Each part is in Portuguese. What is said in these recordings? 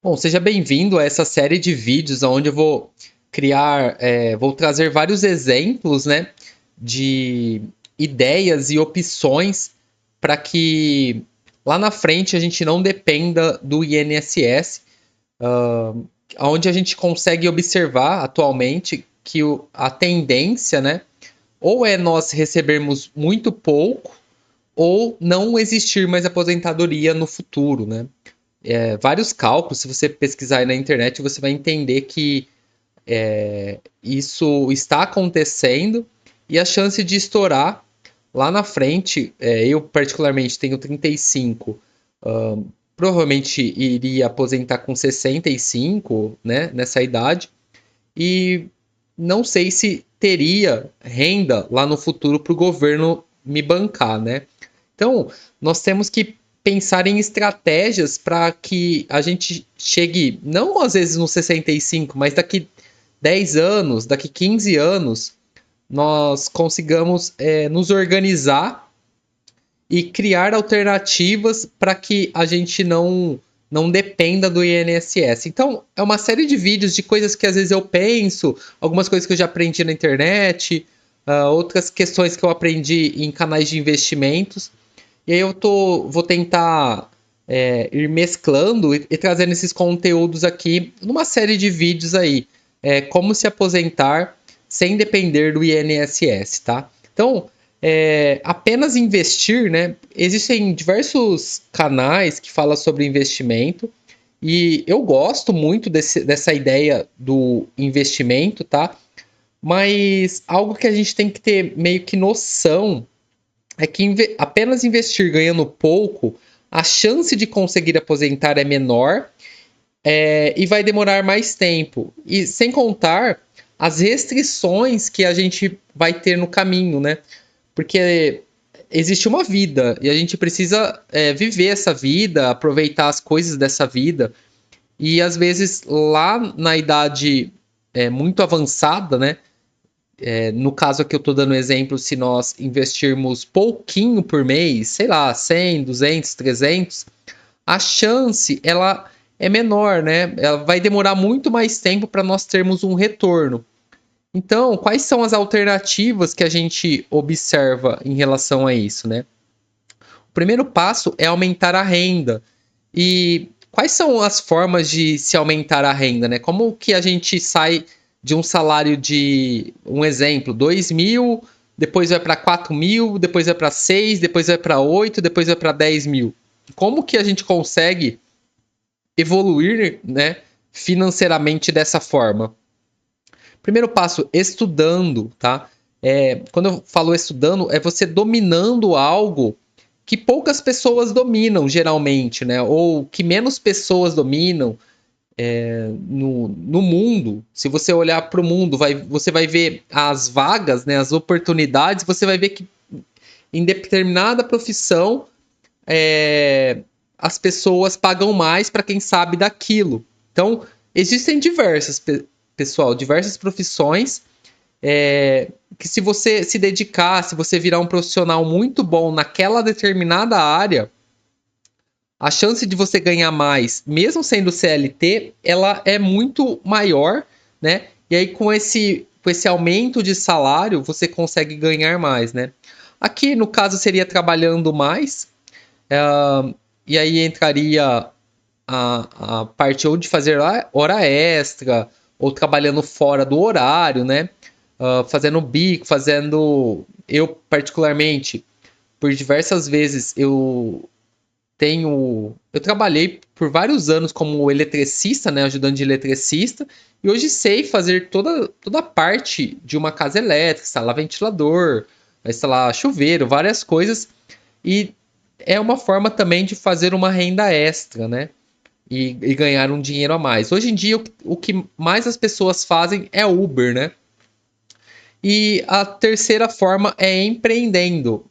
Bom, seja bem-vindo a essa série de vídeos onde eu vou vou trazer vários exemplos, né, de ideias e opções para que lá na frente a gente não dependa do INSS, onde a gente consegue observar atualmente que a tendência, né, ou é nós recebermos muito pouco ou não existir mais aposentadoria no futuro, né? Vários cálculos, se você pesquisar aí na internet, você vai entender que isso está acontecendo e a chance de estourar lá na frente, eu particularmente tenho 35, provavelmente iria aposentar com 65, né, nessa idade, e não sei se teria renda lá no futuro para o governo me bancar, né? Então, nós temos que pensar em estratégias para que a gente chegue, não às vezes no 65, mas daqui 10 anos, daqui 15 anos, nós consigamos nos organizar e criar alternativas para que a gente não dependa do INSS. Então, é uma série de vídeos de coisas que às vezes eu penso, algumas coisas que eu já aprendi na internet, outras questões que eu aprendi em canais de investimentos. E aí vou tentar ir mesclando e trazendo esses conteúdos aqui numa série de vídeos aí. Como se aposentar sem depender do INSS, tá? Então, apenas investir, né? Existem diversos canais que falam sobre investimento e eu gosto muito dessa ideia do investimento, tá? Mas algo que a gente tem que ter meio que noção é que apenas investir ganhando pouco, a chance de conseguir aposentar é menor, e vai demorar mais tempo. E sem contar as restrições que a gente vai ter no caminho, né? Porque existe uma vida e a gente precisa viver essa vida, aproveitar as coisas dessa vida. E às vezes lá na idade muito avançada, né? No caso aqui eu estou dando exemplo, se nós investirmos pouquinho por mês, sei lá, 100, 200, 300, a chance ela é menor, né? Ela vai demorar muito mais tempo para nós termos um retorno. Então, quais são as alternativas que a gente observa em relação a isso, né? O primeiro passo é aumentar a renda. E quais são as formas de se aumentar a renda, né? Como que a gente sai de um salário de, um exemplo, 2.000, depois vai para 4.000, depois vai para 6, depois vai para 8, depois vai para 10.000? Como que a gente consegue evoluir, né, financeiramente dessa forma? Primeiro passo, estudando, tá? Quando eu falo estudando, é você dominando algo que poucas pessoas dominam, geralmente, né? Ou que menos pessoas dominam no mundo. Se você olhar para o mundo, você vai ver as vagas, né? As oportunidades, você vai ver que em determinada profissão as pessoas pagam mais para quem sabe daquilo. Então, existem pessoal, diversas profissões que se você se dedicar, se você virar um profissional muito bom naquela determinada área, a chance de você ganhar mais, mesmo sendo CLT, ela é muito maior, né? E aí com esse aumento de salário, você consegue ganhar mais, né? Aqui, no caso, seria trabalhando mais, e aí entraria a parte ou de fazer hora extra, ou trabalhando fora do horário, né? Fazendo bico, fazendo. Eu, particularmente, por diversas vezes, eu trabalhei por vários anos como eletricista, né? Ajudante de eletricista, e hoje sei fazer toda a parte de uma casa elétrica, instalar ventilador, instalar chuveiro, várias coisas. E é uma forma também de fazer uma renda extra, né? E ganhar um dinheiro a mais. Hoje em dia, o que mais as pessoas fazem é Uber, né? E a terceira forma é empreendendo.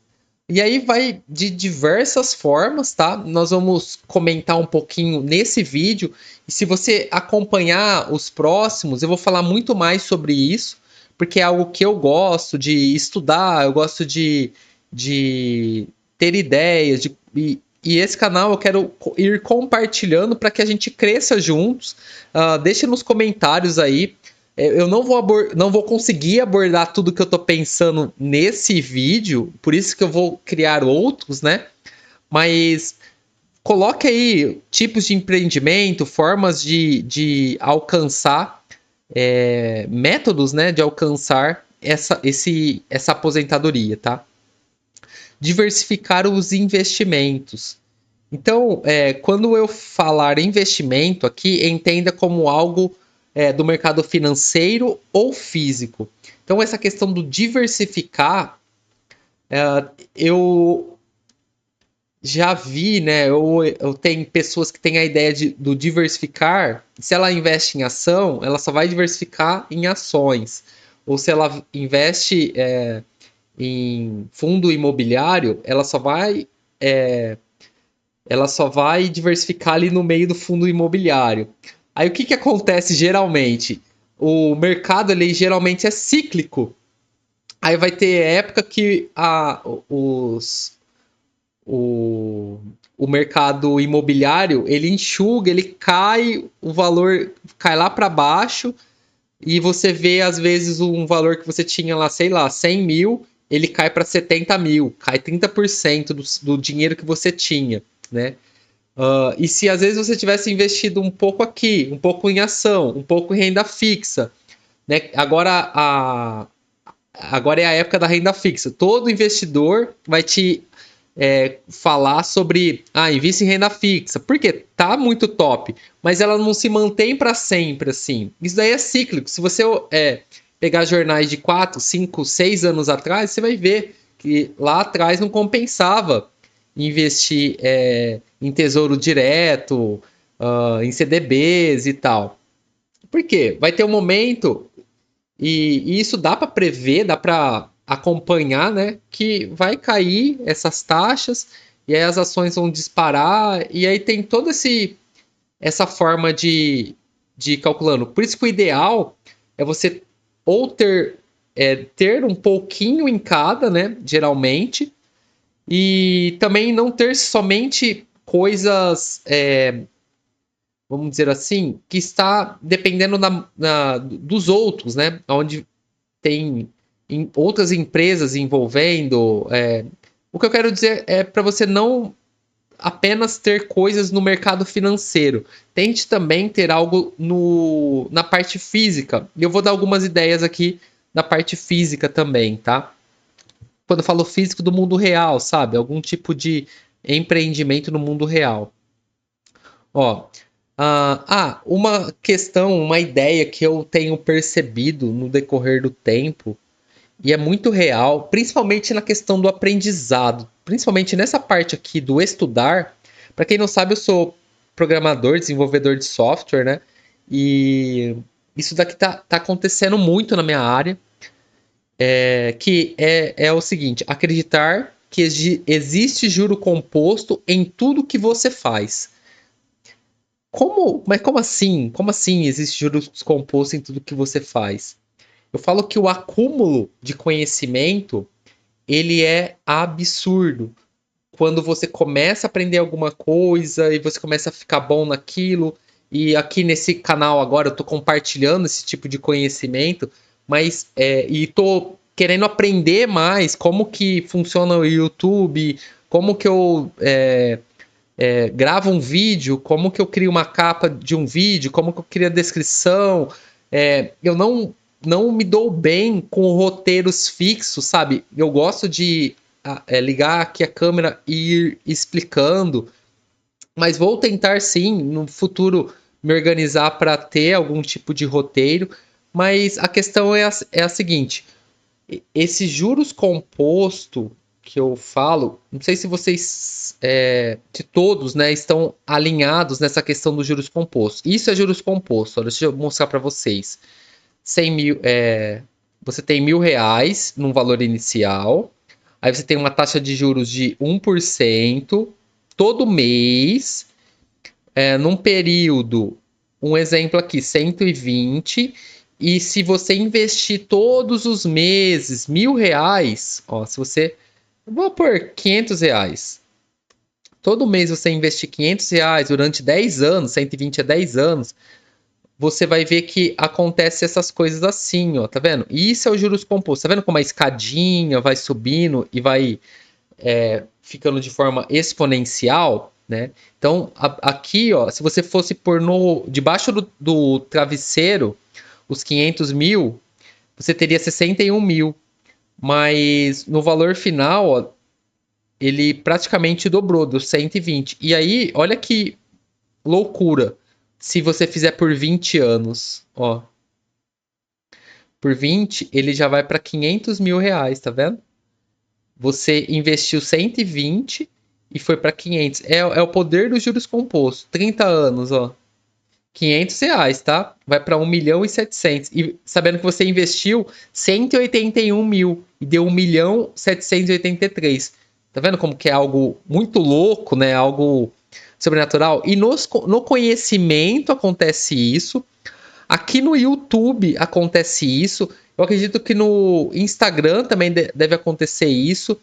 E aí vai de diversas formas, tá? Nós vamos comentar um pouquinho nesse vídeo. E se você acompanhar os próximos, eu vou falar muito mais sobre isso, porque é algo que eu gosto de estudar, eu gosto de ter ideias, E esse canal eu quero ir compartilhando para que a gente cresça juntos. Deixe nos comentários aí. Eu não vou conseguir abordar tudo que eu tô pensando nesse vídeo, por isso que eu vou criar outros, né? Mas coloque aí tipos de empreendimento, formas de alcançar, métodos, né, de alcançar essa aposentadoria, tá? Diversificar os investimentos. Então, quando eu falar investimento aqui, entenda como algo do mercado financeiro ou físico. Então, essa questão do diversificar, eu já vi, né? Eu tenho pessoas que têm a ideia do diversificar. Se ela investe em ação, ela só vai diversificar em ações. Ou se ela investe em fundo imobiliário, ela só vai diversificar ali no meio do fundo imobiliário. Aí o que, que acontece geralmente? O mercado ele geralmente é cíclico. Aí vai ter época que o, o mercado imobiliário ele enxuga, ele cai, o valor cai lá para baixo e você vê às vezes um valor que você tinha lá, sei lá, 100 mil, ele cai para 70 mil, cai 30% do dinheiro que você tinha, né? E se às vezes você tivesse investido um pouco aqui, um pouco em ação, um pouco em renda fixa, né? Agora é a época da renda fixa. Todo investidor vai te falar sobre invista em renda fixa. Porque tá muito top, mas ela não se mantém para sempre assim. Isso daí é cíclico. Se você pegar jornais de 4, 5, 6 anos atrás, você vai ver que lá atrás não compensava investir em tesouro direto, em CDBs e tal. Por quê? Vai ter um momento e isso dá para prever, dá para acompanhar, né? Que vai cair essas taxas e aí as ações vão disparar e aí tem toda essa forma de ir calculando. Por isso que o ideal é você ou ter um pouquinho em cada, né? Geralmente, e também não ter somente coisas, vamos dizer assim, que está dependendo dos outros, né? Onde tem outras empresas envolvendo. O que eu quero dizer é para você não apenas ter coisas no mercado financeiro. Tente também ter algo na parte física. E eu vou dar algumas ideias aqui da parte física também, tá? Quando eu falo físico do mundo real, sabe? Algum tipo de empreendimento no mundo real. Ó, uma questão, uma ideia que eu tenho percebido no decorrer do tempo e é muito real, principalmente na questão do aprendizado, principalmente nessa parte aqui do estudar. Para quem não sabe, eu sou programador, desenvolvedor de software, né? E isso daqui tá acontecendo muito na minha área, que é o seguinte: acreditar que existe juro composto em tudo que você faz. Mas como assim? Como assim existe juros composto em tudo que você faz? Eu falo que o acúmulo de conhecimento ele é absurdo. Quando você começa a aprender alguma coisa e você começa a ficar bom naquilo, e aqui nesse canal agora eu tô compartilhando esse tipo de conhecimento, mas e tô querendo aprender mais como que funciona o YouTube, como que eu gravo um vídeo, como que eu crio uma capa de um vídeo, como que eu crio a descrição. Eu não me dou bem com roteiros fixos, sabe? Eu gosto de ligar aqui a câmera e ir explicando, mas vou tentar sim, no futuro, me organizar para ter algum tipo de roteiro. Mas a questão é a seguinte: esse juros composto que eu falo, não sei se vocês, se todos, né, estão alinhados nessa questão dos juros compostos. Isso é juros compostos. Olha, deixa eu mostrar para vocês. 100 mil, você tem R$ 1.000 num valor inicial, aí você tem uma taxa de juros de 1% todo mês, num período, um exemplo aqui, 120, e se você investir todos os meses R$ 1.000, ó, se você, vou pôr R$ 500, todo mês você investir R$ 500 durante 10 anos, 120 a 10 anos, você vai ver que acontece essas coisas assim, ó, tá vendo? E isso é o juros compostos, tá vendo como a escadinha vai subindo e vai ficando de forma exponencial, né? Então, aqui, ó, se você fosse pôr debaixo do travesseiro os 500 mil, você teria 61 mil. Mas no valor final, ó, ele praticamente dobrou, dos 120. E aí, olha que loucura. Se você fizer por 20 anos, ó. Por 20, ele já vai para 500 mil reais, tá vendo? Você investiu 120 e foi para 500. É o poder dos juros compostos. 30 anos, ó. R$ 500, tá? Vai para 1.700.000. E sabendo que você investiu 181 mil e deu 1.783. Tá vendo como que é algo muito louco, né? Algo sobrenatural. E no conhecimento acontece isso. Aqui no YouTube acontece isso. Eu acredito que no Instagram também deve acontecer isso.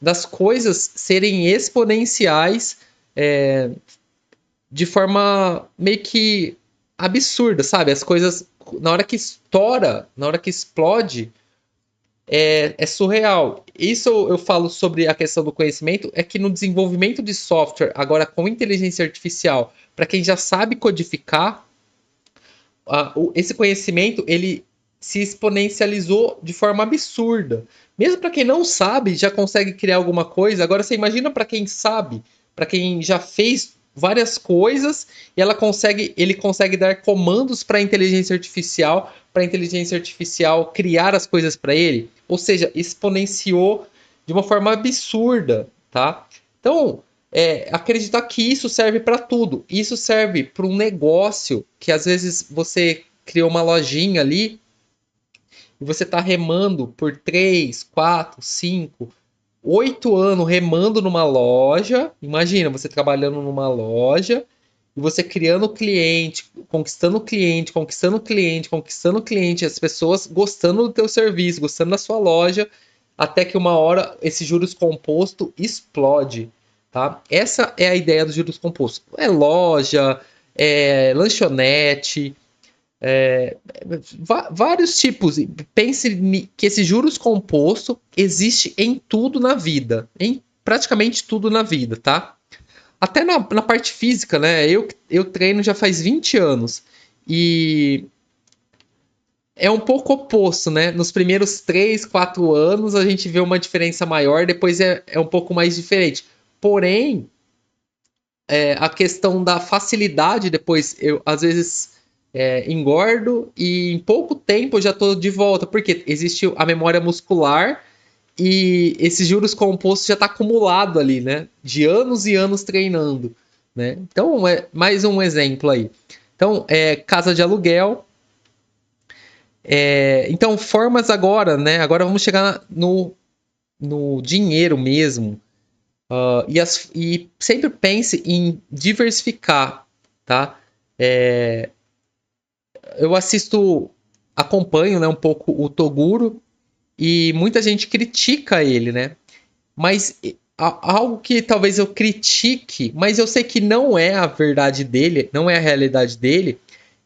Das coisas serem exponenciais de forma meio que absurda, sabe? As coisas, na hora que estoura, na hora que explode, é surreal. Isso eu falo sobre a questão do conhecimento, é que no desenvolvimento de software, agora com inteligência artificial, para quem já sabe codificar, esse conhecimento ele se exponencializou de forma absurda. Mesmo para quem não sabe, já consegue criar alguma coisa. Agora você imagina para quem sabe, para quem já fez várias coisas e ele consegue dar comandos para a inteligência artificial criar as coisas para ele. Ou seja, exponenciou de uma forma absurda, tá? Então, acreditar que isso serve para tudo. Isso serve para um negócio que às vezes você criou uma lojinha ali e você está remando por 3, 4, 5, 8 anos remando numa loja. Imagina você trabalhando numa loja e você criando cliente, conquistando cliente, conquistando cliente, conquistando cliente, as pessoas gostando do teu serviço, gostando da sua loja, até que uma hora esse juros composto explode, tá? Essa é a ideia do juros composto. É loja, é lanchonete, vários tipos. Pense que esse juros composto existe em tudo na vida, em praticamente tudo na vida, tá? Até na parte física, né? Eu treino já faz 20 anos e é um pouco oposto, né? Nos primeiros 3, 4 anos a gente vê uma diferença maior, depois é um pouco mais diferente. Porém, a questão da facilidade, depois eu às vezes engordo e em pouco tempo eu já estou de volta, porque existe a memória muscular e esses juros compostos já está acumulado ali, né? De anos e anos treinando, né? Então, mais um exemplo aí. Então, casa de aluguel. Então, formas agora, né? Agora vamos chegar no dinheiro mesmo. E sempre pense em diversificar, tá? Eu acompanho, né, um pouco o Toguro e muita gente critica ele, né? Mas algo que talvez eu critique, mas eu sei que não é a verdade dele, não é a realidade dele,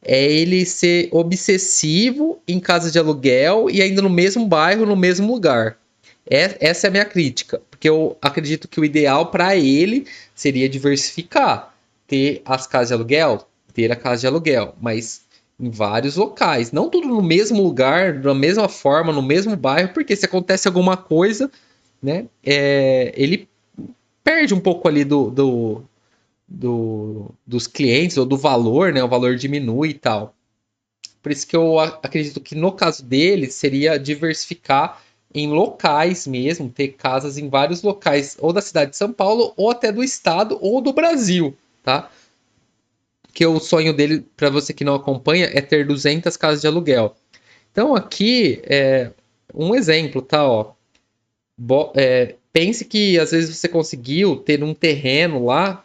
é ele ser obsessivo em casa de aluguel e ainda no mesmo bairro, no mesmo lugar. Essa é a minha crítica, porque eu acredito que o ideal para ele seria diversificar, ter as casas de aluguel, ter a casa de aluguel, mas em vários locais, não tudo no mesmo lugar, da mesma forma, no mesmo bairro, porque se acontece alguma coisa, né, ele perde um pouco ali dos clientes ou do valor, né, o valor diminui e tal. Por isso que eu acredito que no caso dele seria diversificar em locais mesmo, ter casas em vários locais, ou da cidade de São Paulo, ou até do estado, ou do Brasil, tá? Que o sonho dele, para você que não acompanha, é ter 200 casas de aluguel. Então aqui é um exemplo, tá? Ó. Pense que às vezes você conseguiu ter um terreno lá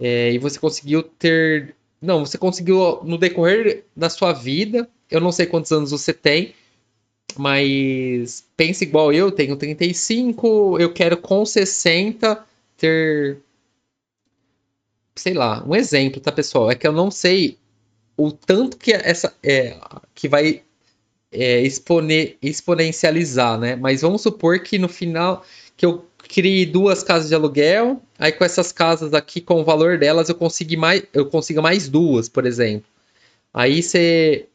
e você conseguiu ter. Não, você conseguiu no decorrer da sua vida. Eu não sei quantos anos você tem, mas pense igual eu, tenho 35, eu quero com 60 ter sei lá, um exemplo, tá, pessoal? É que eu não sei o tanto que que vai exponencializar, né? Mas vamos supor que no final que eu crie duas casas de aluguel, aí com essas casas aqui, com o valor delas, eu consiga mais duas, por exemplo. Aí você.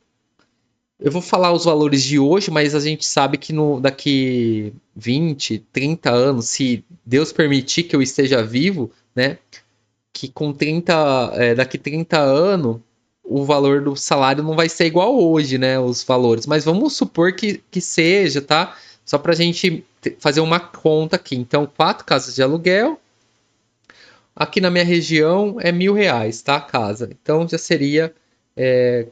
Eu vou falar os valores de hoje, mas a gente sabe que daqui 20, 30 anos, se Deus permitir que eu esteja vivo, né? Que com 30, daqui 30 anos, o valor do salário não vai ser igual hoje, né? Os valores. Mas vamos supor que seja, tá? Só pra gente fazer uma conta aqui. Então, quatro casas de aluguel. Aqui na minha região é R$ 1.000, tá? A casa. Então já seria R$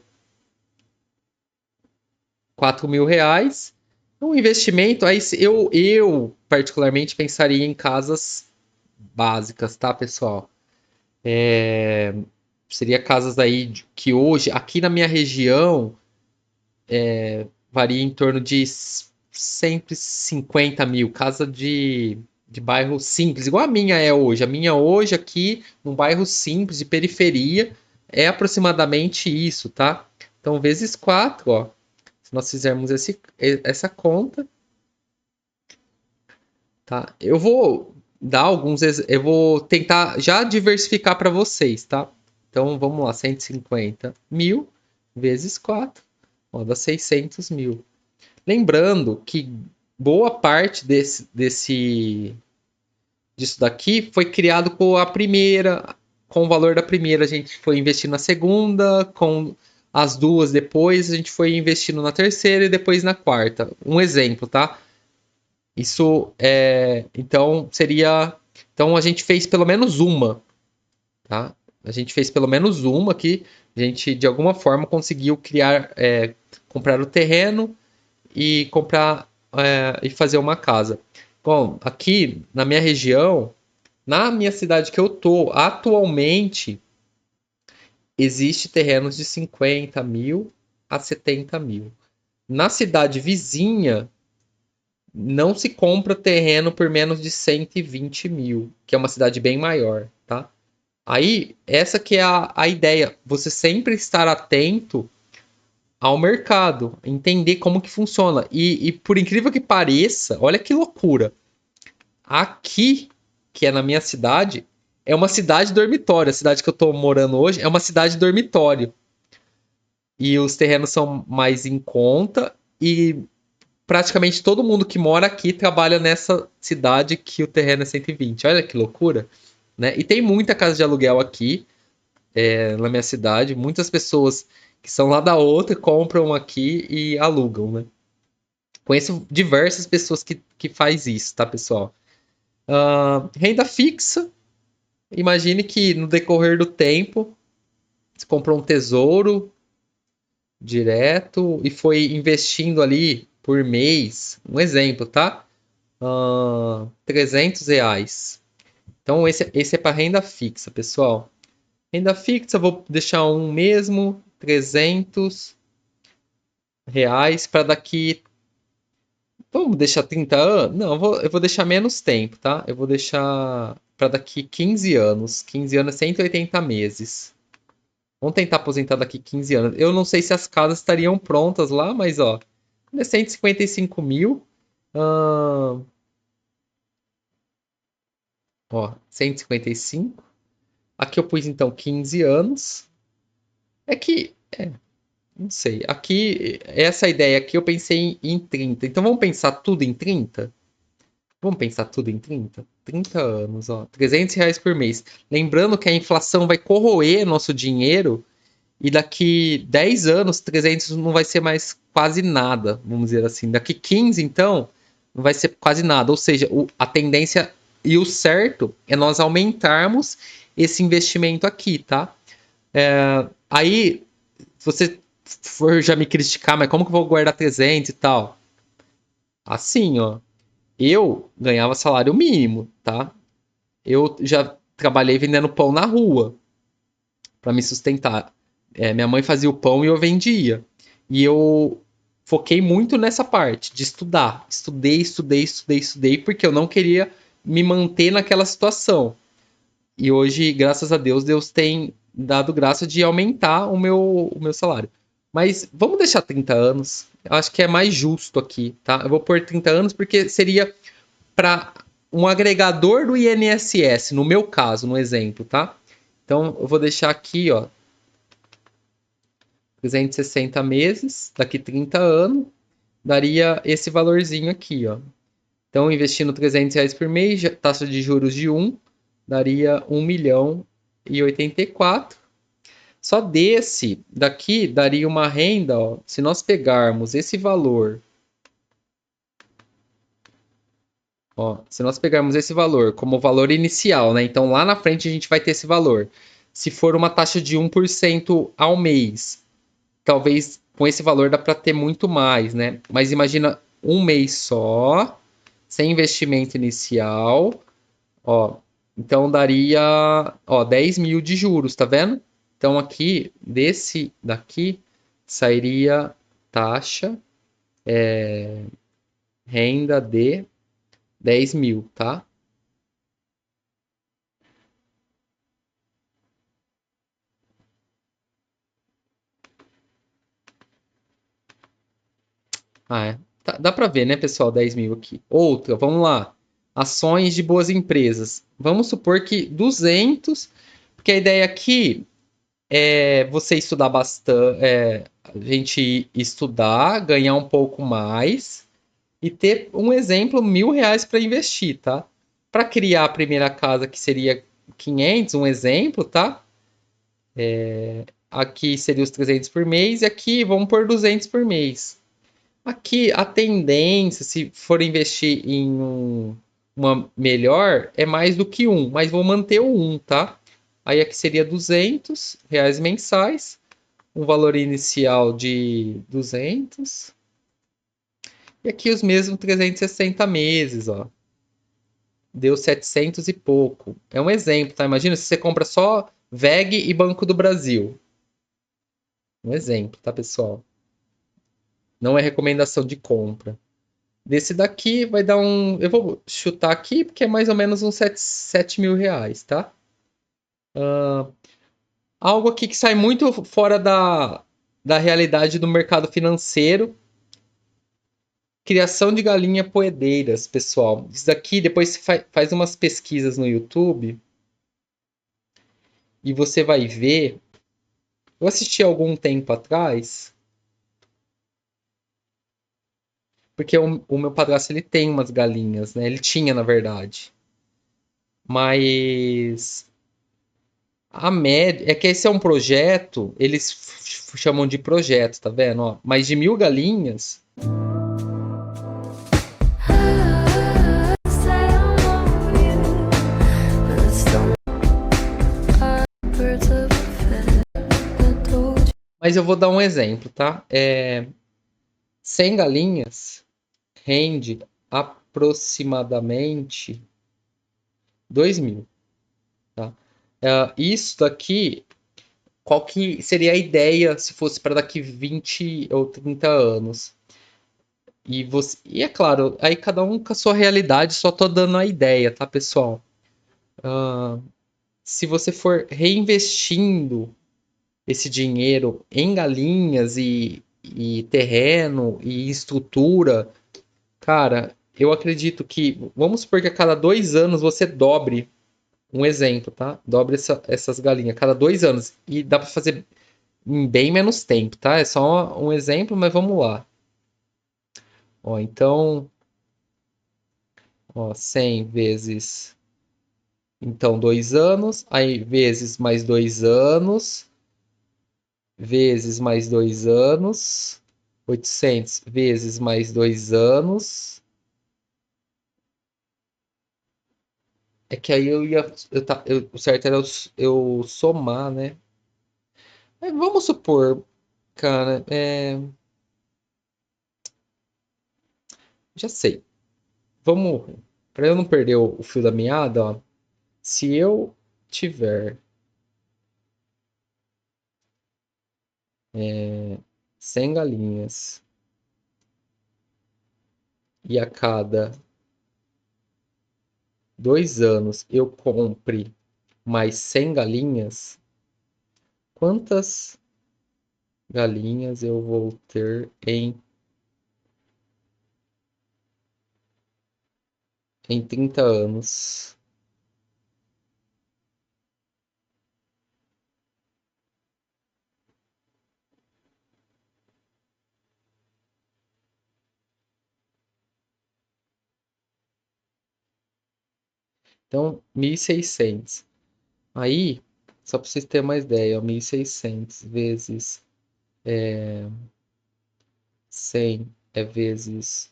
4.000. Um investimento, aí eu particularmente pensaria em casas básicas, tá, pessoal? Seria casas aí que hoje, aqui na minha região, varia em torno de 150 mil. Casa de bairro simples, igual a minha é hoje. A minha hoje aqui, num bairro simples, de periferia, é aproximadamente isso, tá? Então, vezes 4, ó. Se nós fizermos essa conta, tá? Eu vou dar eu vou tentar já diversificar para vocês, tá? Então vamos lá, 150 mil vezes 4, ó, dá 600 mil. Lembrando que boa parte disso daqui foi criado com o valor da primeira a gente foi investindo na segunda, com as duas depois a gente foi investindo na terceira e depois na quarta. Um exemplo, tá? Isso é. Então seria. Então a gente fez pelo menos uma, tá? A gente fez pelo menos uma que a gente de alguma forma conseguiu comprar o terreno e comprar e fazer uma casa. Bom, aqui na minha região, na minha cidade que eu tô, atualmente existe terrenos de 50 mil a 70 mil. Na cidade vizinha não se compra terreno por menos de 120 mil, que é uma cidade bem maior, tá? Aí, essa que é a ideia, você sempre estar atento ao mercado, entender como que funciona. E por incrível que pareça, olha que loucura, aqui, que é na minha cidade, é uma cidade dormitório, a cidade que eu tô morando hoje é uma cidade dormitório. E os terrenos são mais em conta e praticamente todo mundo que mora aqui trabalha nessa cidade que o terreno é 120. Olha que loucura, né? E tem muita casa de aluguel aqui, na minha cidade. Muitas pessoas que são lá da outra compram aqui e alugam, né? Conheço diversas pessoas que faz isso, tá, pessoal? Renda fixa. Imagine que no decorrer do tempo você comprou um tesouro direto e foi investindo ali por mês. Um exemplo, tá? R$ 300. Então, esse é para renda fixa, pessoal. Renda fixa, vou deixar um mesmo, R$ 300 para daqui. Vamos deixar 30 anos? Não, eu vou deixar menos tempo, tá? Eu vou deixar para daqui 15 anos. 15 anos é 180 meses. Vamos tentar aposentar daqui 15 anos. Eu não sei se as casas estariam prontas lá, mas ó, é 155 mil. Ahn, ó, 155. Aqui eu pus então 15 anos. É que, não sei. Aqui, essa ideia aqui eu pensei em 30. Então vamos pensar tudo em 30? Vamos pensar tudo em 30? 30 anos, ó. R$ 300 por mês. Lembrando que a inflação vai corroer nosso dinheiro e daqui 10 anos 300 não vai ser mais quase nada, vamos dizer assim. Daqui 15, então, não vai ser quase nada. Ou seja, a tendência e o certo é nós aumentarmos esse investimento aqui, tá? Aí, se você for já me criticar, mas como que eu vou guardar 300 e tal? Assim, ó. Eu ganhava salário mínimo, tá? Eu já trabalhei vendendo pão na rua para me sustentar. Minha mãe fazia o pão e eu vendia. E eu foquei muito nessa parte de estudar. Estudei, porque eu não queria me manter naquela situação. E hoje, graças a Deus, Deus tem dado graça de aumentar o meu salário. Mas vamos deixar 30 anos. Eu acho que é mais justo aqui, tá? Eu vou pôr 30 anos porque seria para um agregador do INSS, no meu caso, no exemplo, tá? Então, eu vou deixar aqui, ó, 360 meses, daqui 30 anos, daria esse valorzinho aqui, ó. Então, investindo R$ 300 por mês, taxa de juros de 1, daria 1.084. Só desse daqui daria uma renda, ó, se nós pegarmos esse valor, ó, se nós pegarmos esse valor como valor inicial, né? Então lá na frente a gente vai ter esse valor. Se for uma taxa de 1% ao mês, talvez com esse valor dá para ter muito mais, né? Mas imagina um mês só, sem investimento inicial, ó. Então daria, ó, 10 mil de juros, tá vendo? Então aqui, desse daqui, sairia taxa, renda de 10 mil, tá? Ah, é. Dá para ver, né, pessoal? 10 mil aqui. Outra, vamos lá. Ações de boas empresas. Vamos supor que 200, porque a ideia aqui é você estudar bastante, a gente estudar, ganhar um pouco mais e ter um exemplo, R$ 1.000 para investir, tá? Para criar a primeira casa, que seria 500, um exemplo, tá? Aqui seria os 300 por mês e aqui vamos por 200 por mês. Aqui a tendência, se for investir em uma melhor, é mais do que um, mas vou manter o um, tá? Aí aqui seria R$ 200 mensais, um valor inicial de 200. E aqui os mesmos 360 meses, ó. Deu 700 e pouco. É um exemplo, tá? Imagina se você compra só VEG e Banco do Brasil. Um exemplo, tá, pessoal? Não é recomendação de compra. Desse daqui vai dar um. Eu vou chutar aqui porque é mais ou menos uns 7 mil reais, tá? Algo aqui que sai muito fora da realidade do mercado financeiro. Criação de galinha poedeiras, pessoal. Isso daqui, depois você faz umas pesquisas no YouTube e você vai ver. Eu assisti há algum tempo atrás, porque o meu padrasto ele tem umas galinhas, né? Ele tinha, na verdade. Mas a média. É que esse é um projeto, eles chamam de projeto, tá vendo? Ó, mais de 1.000 galinhas. Mas eu vou dar um exemplo, tá? 100 galinhas rende aproximadamente 2.000, tá? Isso daqui, qual que seria a ideia se fosse para daqui 20 ou 30 anos? E é claro, aí cada um com a sua realidade, só tô dando a ideia, tá, pessoal? Se você for reinvestindo esse dinheiro em galinhas e terreno e estrutura, cara, eu acredito que, vamos supor que a cada 2 anos você dobre, um exemplo, tá? Dobre essas galinhas, a cada 2 anos. E dá para fazer em bem menos tempo, tá? É só um exemplo, mas vamos lá. Ó, então, ó, 100 vezes, então, 2 anos, aí vezes mais 2 anos, vezes mais 2 anos, 800 vezes mais 2 anos. É que aí eu ia. O certo era eu somar, né? Vamos supor, cara, já sei. Vamos. Para eu não perder o fio da meada, ó. Se eu tiver 100 galinhas e a cada 2 anos eu compre. mais 100 galinhas, quantas galinhas eu vou ter em 30 anos? Então, 1.600. Aí, só para vocês terem uma ideia, ó, 1.600 vezes 100 é vezes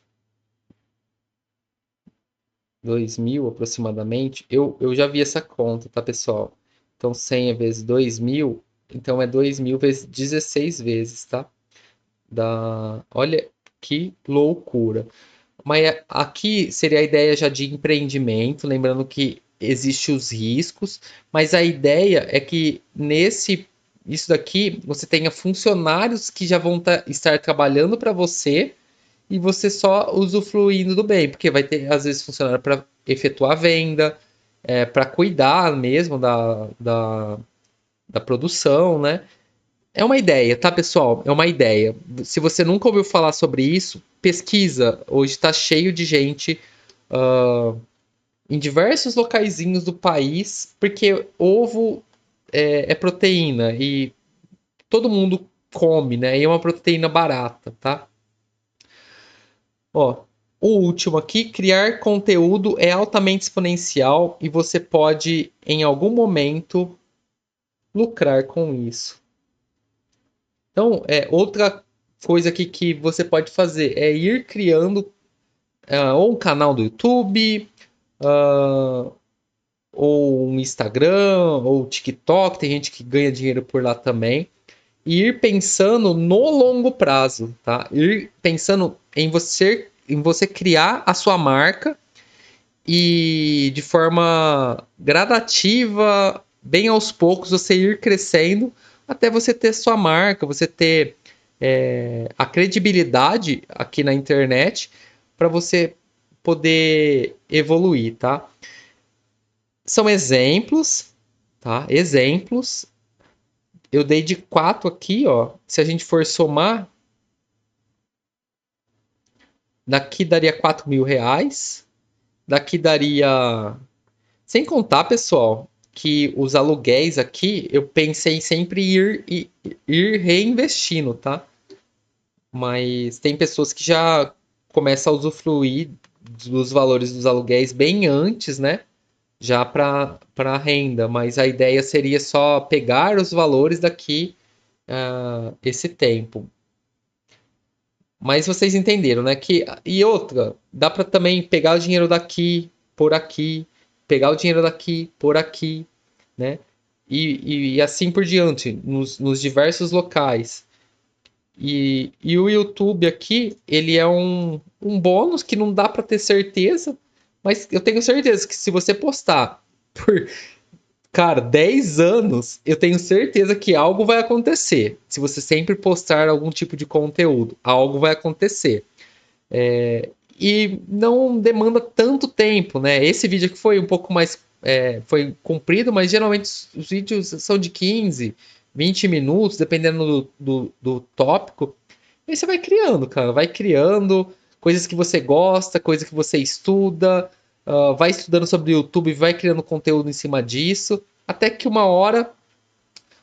2.000 aproximadamente. Eu já vi essa conta, tá, pessoal? Então, 100 é vezes 2.000, então é 2.000 vezes 16 vezes, tá? Olha que loucura. Mas aqui seria a ideia já de empreendimento, lembrando que existem os riscos, mas a ideia é que isso daqui você tenha funcionários que já vão estar trabalhando para você e você só usufruindo do bem, porque vai ter às vezes funcionário para efetuar a venda, para cuidar mesmo da produção, né? É uma ideia, tá, pessoal? É uma ideia. Se você nunca ouviu falar sobre isso, pesquisa. Hoje está cheio de gente ah, em diversos locaizinhos do país, porque ovo é proteína e todo mundo come, né? E é uma proteína barata, tá? Ó, o último aqui, criar conteúdo é altamente exponencial e você pode, em algum momento, lucrar com isso. Então, outra coisa aqui que você pode fazer é ir criando ou um canal do YouTube, ah, ou um Instagram, ou TikTok, tem gente que ganha dinheiro por lá também. E ir pensando no longo prazo, tá? Ir pensando em você criar a sua marca e de forma gradativa, bem aos poucos, você ir crescendo até você ter sua marca, você ter a credibilidade aqui na internet para você poder evoluir, tá? São exemplos, tá? Exemplos. Eu dei de 4 aqui, ó. Se a gente for somar, daqui daria R$ 4.000. Daqui daria. Sem contar, pessoal, que os aluguéis aqui eu pensei sempre em ir reinvestindo, tá? Mas tem pessoas que já começam a usufruir dos valores dos aluguéis bem antes, né? Já para renda. Mas a ideia seria só pegar os valores daqui esse tempo. Mas vocês entenderam, né? E outra, dá para também pegar o dinheiro daqui, por aqui, pegar o dinheiro daqui, por aqui, né? E assim por diante, nos diversos locais. E o YouTube aqui, ele é um bônus que não dá para ter certeza, mas eu tenho certeza que se você postar por, cara, 10 anos, eu tenho certeza que algo vai acontecer. Se você sempre postar algum tipo de conteúdo, algo vai acontecer. E não demanda tanto tempo, né? Esse vídeo aqui foi um pouco mais. Foi comprido, mas geralmente os vídeos são de 15, 20 minutos, dependendo do tópico. E aí você vai criando, cara. Vai criando coisas que você gosta, coisas que você estuda, vai estudando sobre o YouTube, vai criando conteúdo em cima disso, até que uma hora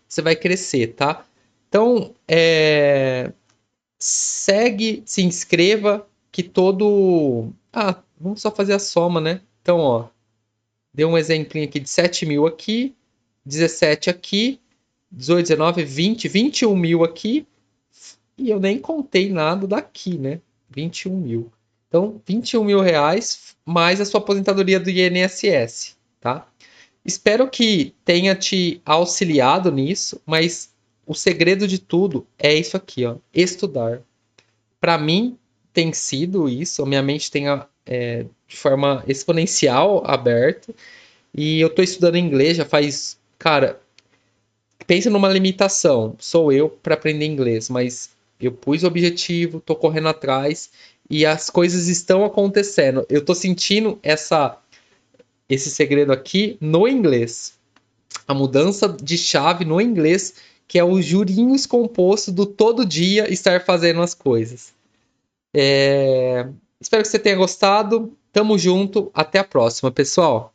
você vai crescer, tá? Então, segue, se inscreva, que todo. Ah, vamos só fazer a soma, né? Então, ó, deu um exemplinho aqui de 7.000 aqui, 17 aqui, 18, 19, 20, 21.000 aqui, e eu nem contei nada daqui, né? 21.000. Então, R$ 21.000 mais a sua aposentadoria do INSS, tá? Espero que tenha te auxiliado nisso, mas o segredo de tudo é isso aqui, ó, estudar. Para mim tem sido isso, a minha mente tem de forma exponencial aberta e eu tô estudando inglês já faz, cara, pensa numa limitação, sou eu para aprender inglês, mas eu pus o objetivo, tô correndo atrás e as coisas estão acontecendo. Eu tô sentindo esse segredo aqui no inglês. a mudança de chave no inglês, que é os jurinhos compostos do todo dia estar fazendo as coisas. Espero que você tenha gostado. Tamo junto. Até a próxima, pessoal.